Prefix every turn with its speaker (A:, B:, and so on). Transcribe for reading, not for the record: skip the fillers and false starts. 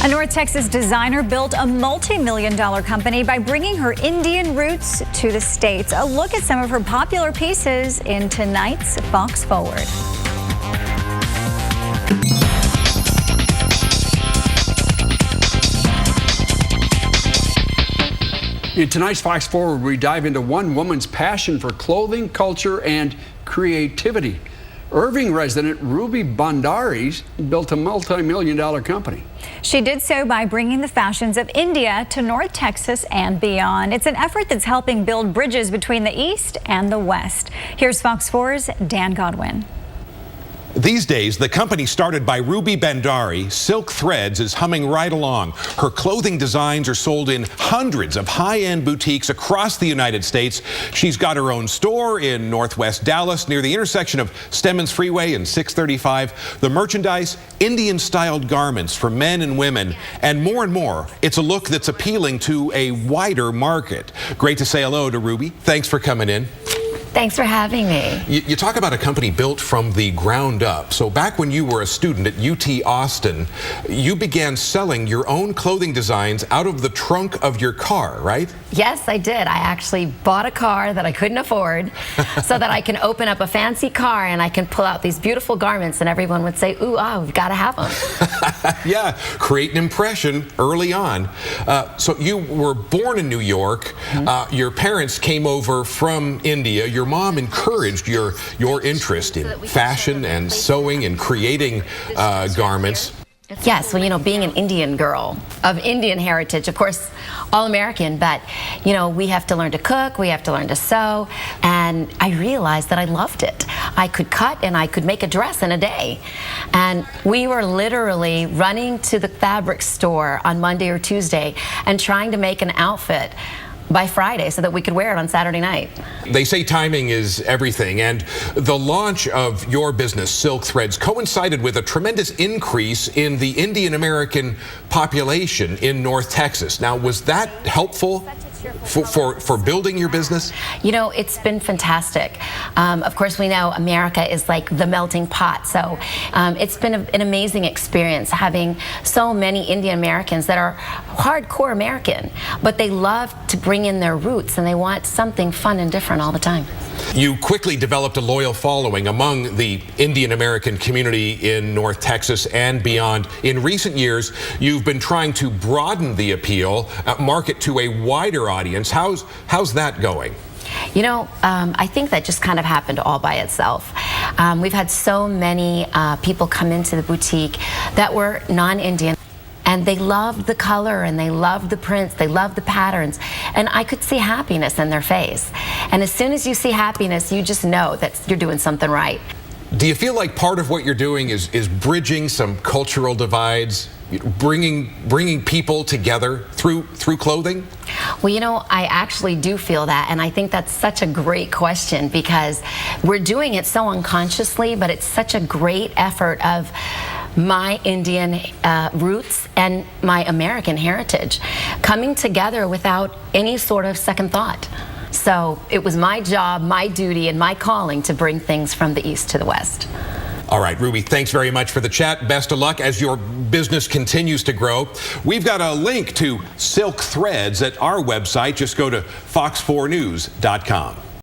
A: A North Texas designer built a multi-million-dollar company by bringing her Indian roots to the States. A look at some of her popular pieces in tonight's Fox Forward.
B: In tonight's Fox Forward, we dive into one woman's passion for clothing, culture, and creativity. Irving resident Ruby Bhandari built a multi-million-dollar company.
A: She did so by bringing the fashions of India to North Texas and beyond. It's an effort that's helping build bridges between the East and the West. Here's Fox 4's Dan Godwin.
C: These days, the company started by Ruby Bhandari, Silk Threads, is humming right along. Her clothing designs are sold in hundreds of high-end boutiques across the United States. She's got her own store in Northwest Dallas near the intersection of Stemmons Freeway and 635. The merchandise, Indian-styled garments for men and women, and more, it's a look that's appealing to a wider market. Great to say hello to Ruby. Thanks for coming in.
D: Thanks for having me.
C: You talk about a company built from the ground up. So back when you were a student at UT Austin, you began selling your own clothing designs out of the trunk of your car, right?
D: Yes, I did. I actually bought a car that I couldn't afford so that I can open up a fancy car and I can pull out these beautiful garments and everyone would say, ooh, ah, we've got to have them.
C: Yeah, create an impression early on. So you were born in New York. Your parents came over from India. Your mom encouraged your interest in fashion and sewing and creating garments.
D: Yes, well, you know, being an Indian girl of Indian heritage, of course, all American, but, you know, we have to learn to cook, we have to learn to sew, and I realized that I loved it. I could cut and I could make a dress in a day. And we were literally running to the fabric store on Monday or Tuesday and trying to make an outfit by Friday so that we could wear it on Saturday night.
C: They say timing is everything, and the launch of your business, Silk Threads, coincided with a tremendous increase in the Indian American population in North Texas. Now, was that helpful for building your business?
D: You know, it's been fantastic. Of course, we know America is like the melting pot, so it's been an amazing experience having so many Indian Americans that are hardcore American, but they love to bring in their roots and they want something fun and different all the time.
C: You quickly developed a loyal following among the Indian American community in North Texas and beyond. In recent years, you've been trying to broaden the appeal, market to a wider audience. How's that going?
D: You know, I think that just kind of happened all by itself. We've had so many people come into the boutique that were non-Indian. And they loved the color and they loved the prints, they loved the patterns. And I could see happiness in their face. And as soon as you see happiness, you just know that you're doing something right.
C: Do you feel like part of what you're doing is bridging some cultural divides, bringing people together through clothing?
D: Well, you know, I actually do feel that, and I think that's such a great question because we're doing it so unconsciously, but it's such a great effort of my Indian roots and my American heritage coming together without any sort of second thought. So it was my job, my duty, and my calling to bring things from the East to the West.
C: All right, Ruby, thanks very much for the chat. Best of luck as your business continues to grow. We've got a link to Silk Threads at our website. Just go to fox4news.com.